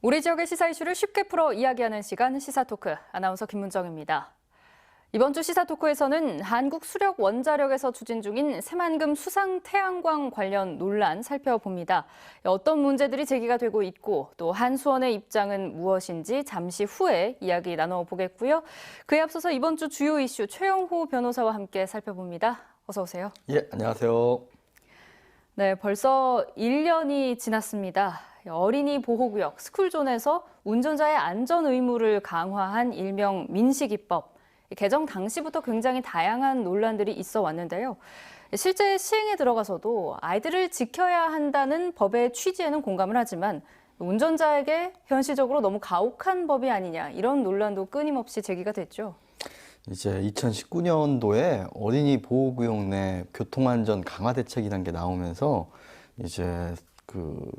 우리 지역의 시사 이슈를 쉽게 풀어 이야기하는 시간 시사토크, 아나운서 김문정입니다. 이번 주 시사토크에서는 한국수력원자력에서 추진 중인 새만금 수상 태양광 관련 논란 살펴봅니다. 어떤 문제들이 제기가 되고 있고 또 한수원의 입장은 무엇인지 잠시 후에 이야기 나눠보겠고요. 그에 앞서서 이번 주 주요 이슈 최영호 변호사와 함께 살펴봅니다. 어서 오세요. 예, 안녕하세요. 네, 벌써 1년이 지났습니다. 어린이 보호구역 스쿨존에서 운전자의 안전 의무를 강화한 일명 민식이법. 개정 당시부터 굉장히 다양한 논란들이 있어 왔는데요. 실제 시행에 들어가서도 아이들을 지켜야 한다는 법의 취지에는 공감을 하지만 운전자에게 현실적으로 너무 가혹한 법이 아니냐 이런 논란도 끊임없이 제기가 됐죠. 이제 2019년도에 어린이 보호구역 내 교통안전 강화 대책이라는 게 나오면서 이제 그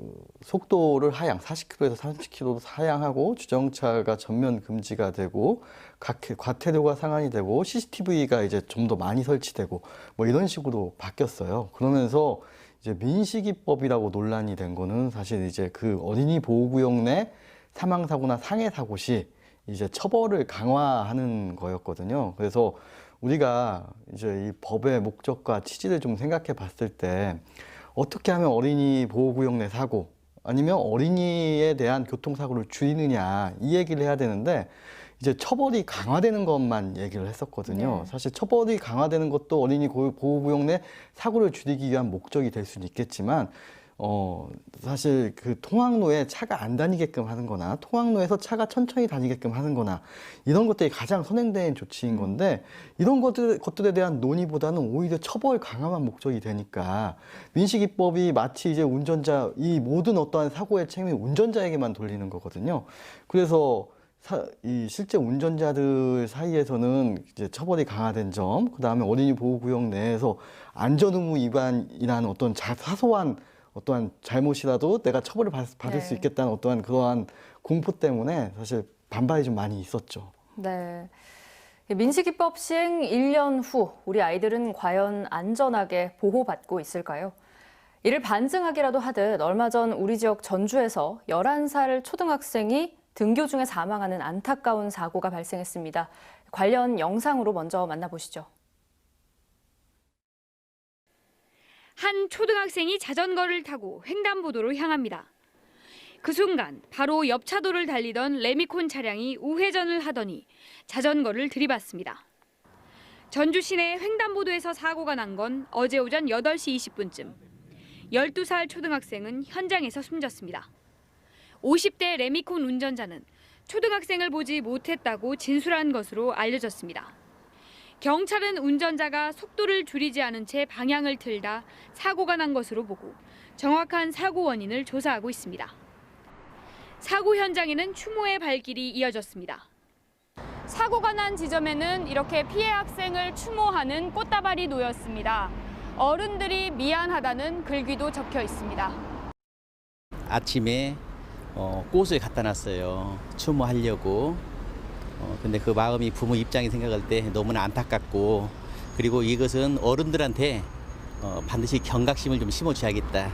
속도를 하향 40km에서 30km로 하향하고 주정차가 전면 금지가 되고 과태료가 상한이 되고 CCTV가 이제 좀 더 많이 설치되고 뭐 이런 식으로 바뀌었어요. 그러면서 이제 민식이법이라고 논란이 된 거는 사실 이제 그 어린이 보호구역 내 사망 사고나 상해 사고 시 이제 처벌을 강화하는 거였거든요. 그래서 우리가 이제 이 법의 목적과 취지를 좀 생각해 봤을 때 어떻게 하면 어린이 보호구역 내 사고 아니면 어린이에 대한 교통사고를 줄이느냐 이 얘기를 해야 되는데 이제 처벌이 강화되는 것만 얘기를 했었거든요. 사실 처벌이 강화되는 것도 어린이 보호구역 내 사고를 줄이기 위한 목적이 될 수는 있겠지만 사실 그 통학로에 차가 안 다니게끔 하는 거나 통학로에서 차가 천천히 다니게끔 하는 거나 이런 것들이 가장 선행된 조치인 건데 이런 것들에 대한 논의보다는 오히려 처벌 강화만 목적이 되니까 민식이법이 마치 이제 운전자 이 모든 어떠한 사고의 책임이 운전자에게만 돌리는 거거든요. 그래서 이 실제 운전자들 사이에서는 이제 처벌이 강화된 점, 그 다음에 어린이 보호구역 내에서 안전의무 위반이라는 어떤 사소한 어떠한 잘못이라도 내가 처벌을 받을 수 있겠다는 어떠한 그러한 공포 때문에 사실 반발이 좀 많이 있었죠. 네. 민식이법 시행 1년 후 우리 아이들은 과연 안전하게 보호받고 있을까요? 이를 반증하기라도 하듯 얼마 전 우리 지역 전주에서 11살 초등학생이 등교 중에 사망하는 안타까운 사고가 발생했습니다. 관련 영상으로 먼저 만나보시죠. 한 초등학생이 자전거를 타고 횡단보도로 향합니다. 그 순간 바로 옆 차도를 달리던 레미콘 차량이 우회전을 하더니 자전거를 들이받습니다. 전주 시내 횡단보도에서 사고가 난 건 어제 오전 8시 20분쯤. 12살 초등학생은 현장에서 숨졌습니다. 50대 레미콘 운전자는 초등학생을 보지 못했다고 진술한 것으로 알려졌습니다. 경찰은 운전자가 속도를 줄이지 않은 채 방향을 틀다 사고가 난 것으로 보고 정확한 사고 원인을 조사하고 있습니다. 사고 현장에는 추모의 발길이 이어졌습니다. 사고가 난 지점에는 이렇게 피해 학생을 추모하는 꽃다발이 놓였습니다. 어른들이 미안하다는 글귀도 적혀 있습니다. 아침에 꽃을 갖다 놨어요. 추모하려고. 근데 그 마음이 부모 입장에 생각할 때 너무나 안타깝고 그리고 이것은 어른들한테 반드시 경각심을 좀 심어줘야겠다.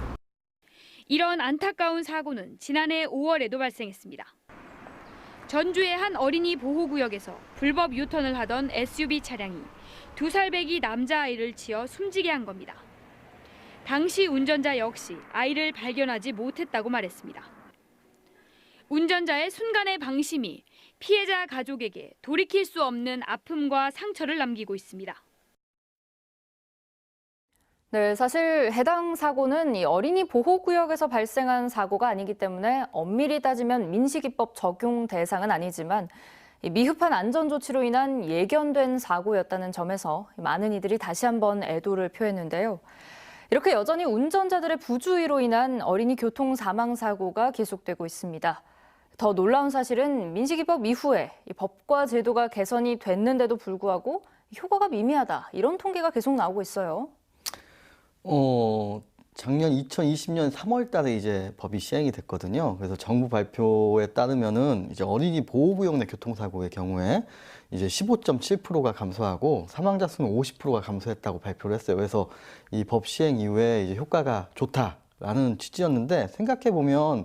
이런 안타까운 사고는 지난해 5월에도 발생했습니다. 전주의 한 어린이 보호구역에서 불법 유턴을 하던 SUV 차량이 2살배기 남자아이를 치어 숨지게 한 겁니다. 당시 운전자 역시 아이를 발견하지 못했다고 말했습니다. 운전자의 순간의 방심이 피해자 가족에게 돌이킬 수 없는 아픔과 상처를 남기고 있습니다. 네, 사실 해당 사고는 이 어린이 보호구역에서 발생한 사고가 아니기 때문에 엄밀히 따지면 민식이법 적용 대상은 아니지만 미흡한 안전조치로 인한 예견된 사고였다는 점에서 많은 이들이 다시 한번 애도를 표했는데요. 이렇게 여전히 운전자들의 부주의로 인한 어린이 교통 사망 사고가 계속되고 있습니다. 더 놀라운 사실은 민식이법 이후에 이 법과 제도가 개선이 됐는데도 불구하고 효과가 미미하다 이런 통계가 계속 나오고 있어요. 작년 2020년 3월 달에 이제 법이 시행이 됐거든요. 그래서 정부 발표에 따르면은 이제 어린이 보호구역 내 교통사고의 경우에 이제 15.7%가 감소하고 사망자 수는 50%가 감소했다고 발표를 했어요. 그래서 이 법 시행 이후에 이제 효과가 좋다라는 취지였는데 생각해 보면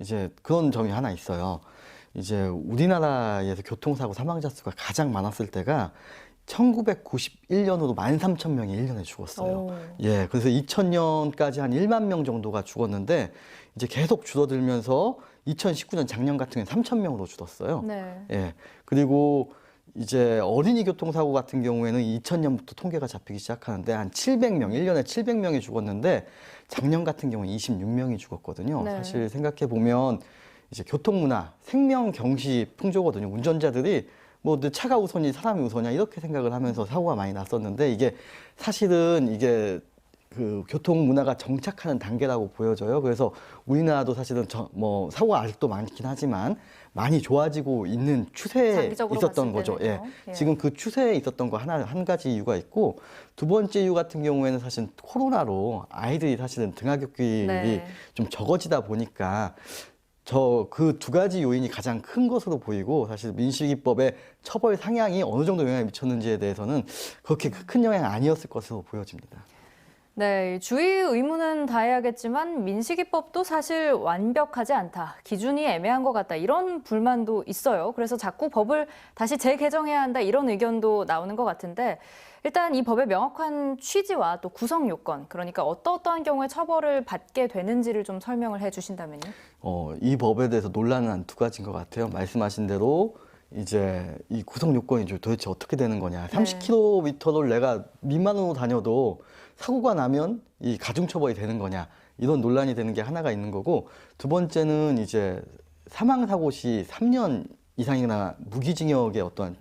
이제 그런 점이 하나 있어요. 이제 우리나라에서 교통사고 사망자 수가 가장 많았을 때가 1991년으로 13,000명이 1년에 죽었어요. 오. 예, 그래서 2000년까지 한 1만 명 정도가 죽었는데 이제 계속 줄어들면서 2019년 작년 같은 경우는 3,000명으로 줄었어요. 네. 예, 그리고 이제 어린이 교통사고 같은 경우에는 2000년부터 통계가 잡히기 시작하는데 한 700명, 1년에 700명이 죽었는데 작년 같은 경우는 26명이 죽었거든요. 네. 사실 생각해 보면 이제 교통문화, 생명 경시 풍조거든요. 운전자들이 뭐 차가 우선이 사람이 우선이야 이렇게 생각을 하면서 사고가 많이 났었는데 이게 사실은 이게 그 교통 문화가 정착하는 단계라고 보여져요. 그래서 우리나라도 사실은 뭐 사고가 아직도 많긴 하지만 많이 좋아지고 있는 추세에 장기적으로 있었던 봤을 거죠. 때는요. 예. 예. 지금 그 추세에 있었던 거 한 가지 이유가 있고 두 번째 이유 같은 경우에는 사실 코로나로 아이들이 사실은 등하굣길이 네. 좀 적어지다 보니까 그 두 가지 요인이 가장 큰 것으로 보이고 사실 민식이법의 처벌 상향이 어느 정도 영향을 미쳤는지에 대해서는 그렇게 큰 영향이 아니었을 것으로 보여집니다. 네, 주의 의무는 다해야겠지만 민식이법도 사실 완벽하지 않다. 기준이 애매한 것 같다. 이런 불만도 있어요. 그래서 자꾸 법을 다시 재개정해야 한다. 이런 의견도 나오는 것 같은데 일단 이 법의 명확한 취지와 또 구성 요건, 그러니까 어떠한 경우에 처벌을 받게 되는지를 좀 설명을 해 주신다면요. 이 법에 대해서 논란은 한 두 가지인 것 같아요. 말씀하신 대로 이제 이 구성 요건이 도대체 어떻게 되는 거냐. 30km를 내가 미만으로 다녀도 사고가 나면 이 가중처벌이 되는 거냐. 이런 논란이 되는 게 하나가 있는 거고 두 번째는 이제 사망사고 시 3년 이상이나 무기징역의 어떠한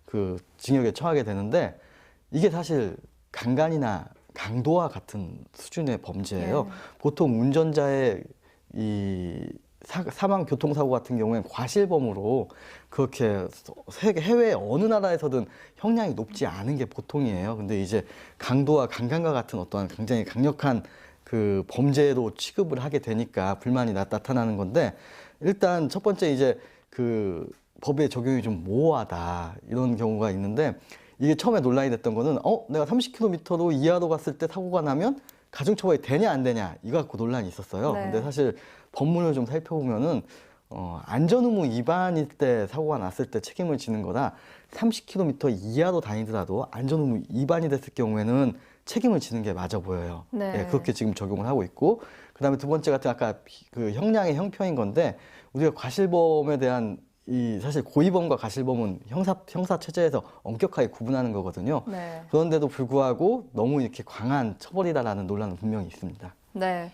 그 징역에 처하게 되는데 이게 사실 강간이나 강도와 같은 수준의 범죄예요. 네. 보통 운전자의 이 사망 교통사고 같은 경우에는 과실범으로 그렇게 해외 어느 나라에서든 형량이 높지 않은 게 보통이에요. 근데 이제 강도와 강간과 같은 어떠한 굉장히 강력한 그 범죄로 취급을 하게 되니까 불만이 나타나는 건데 일단 첫 번째 이제 그 법의 적용이 좀 모호하다 이런 경우가 있는데 이게 처음에 논란이 됐던 거는 내가 30km 이하로 갔을 때 사고가 나면 가중처벌이 되냐 안 되냐 이거 갖고 논란이 있었어요. 네. 근데 사실 법문을 좀 살펴보면은 안전의무 위반일 때 사고가 났을 때 책임을 지는 거다. 30km 이하로 다니더라도 안전의무 위반이 됐을 경우에는 책임을 지는 게 맞아 보여요. 네. 예, 그렇게 지금 적용을 하고 있고 그다음에 두 번째 같은 아까 그 형량의 형평인 건데 우리가 과실범에 대한 이 사실 고의범과 과실범은 형사 체제에서 엄격하게 구분하는 거거든요. 네. 그런데도 불구하고 너무 이렇게 강한 처벌이다라는 논란은 분명히 있습니다. 네.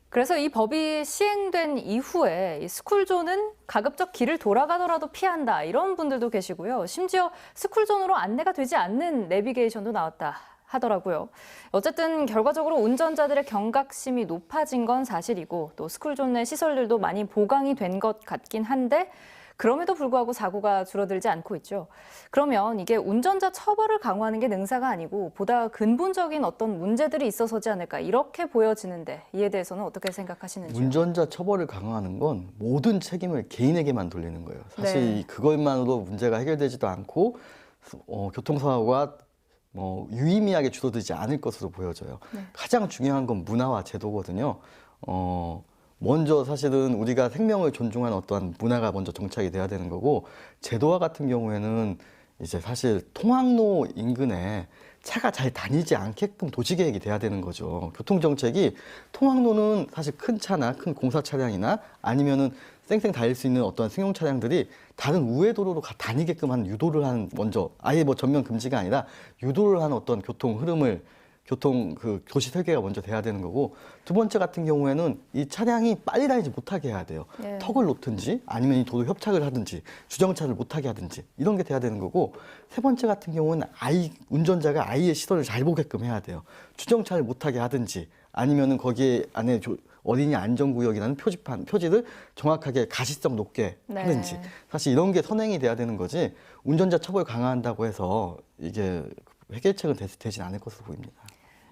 그래서 이 법이 시행된 이후에 이 스쿨존은 가급적 길을 돌아가더라도 피한다. 이런 분들도 계시고요. 심지어 스쿨존으로 안내가 되지 않는 내비게이션도 나왔다 하더라고요. 어쨌든 결과적으로 운전자들의 경각심이 높아진 건 사실이고 또 스쿨존 내 시설들도 많이 보강이 된 것 같긴 한데 그럼에도 불구하고 사고가 줄어들지 않고 있죠. 그러면 이게 운전자 처벌을 강화하는 게 능사가 아니고 보다 근본적인 어떤 문제들이 있어서지 않을까 이렇게 보여지는데 이에 대해서는 어떻게 생각하시는지요? 운전자 처벌을 강화하는 건 모든 책임을 개인에게만 돌리는 거예요. 사실 네. 그것만으로 문제가 해결되지도 않고 교통사고가 유의미하게 줄어들지 않을 것으로 보여져요. 네. 가장 중요한 건 문화와 제도거든요. 먼저 사실은 우리가 생명을 존중하는 어떠한 문화가 먼저 정착이 돼야 되는 거고 제도와 같은 경우에는 이제 사실 통학로 인근에 차가 잘 다니지 않게끔 도시계획이 돼야 되는 거죠. 교통정책이 통학로는 사실 큰 차나 큰 공사 차량이나 아니면은 쌩쌩 달릴 수 있는 어떤 승용 차량들이 다른 우회 도로로 다니게끔 하는 유도를 하는 먼저 아예 뭐 전면 금지가 아니라 유도를 하는 어떤 교통 흐름을 도시 설계가 먼저 돼야 되는 거고 두 번째 같은 경우에는 이 차량이 빨리 다니지 못하게 해야 돼요. 예. 턱을 놓든지 아니면 이 도로 협착을 하든지 주정차를 못하게 하든지 이런 게 돼야 되는 거고 세 번째 같은 경우는 운전자가 아이의 시선을 잘 보게끔 해야 돼요. 주정차를 못하게 하든지 아니면은 거기에 안에 어린이 안전구역이라는 표지를 정확하게 가시성 높게 네. 하든지 사실 이런 게 선행이 돼야 되는 거지 운전자 처벌 강화한다고 해서 이게 해결책은 되진 않을 것으로 보입니다.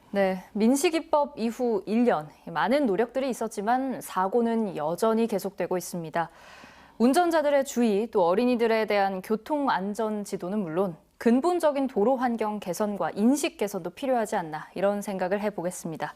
네, 민식이법 이후 1년 많은 노력들이 있었지만 사고는 여전히 계속되고 있습니다. 운전자들의 주의 또 어린이들에 대한 교통 안전 지도는 물론 근본적인 도로 환경 개선과 인식 개선도 필요하지 않나 이런 생각을 해보겠습니다.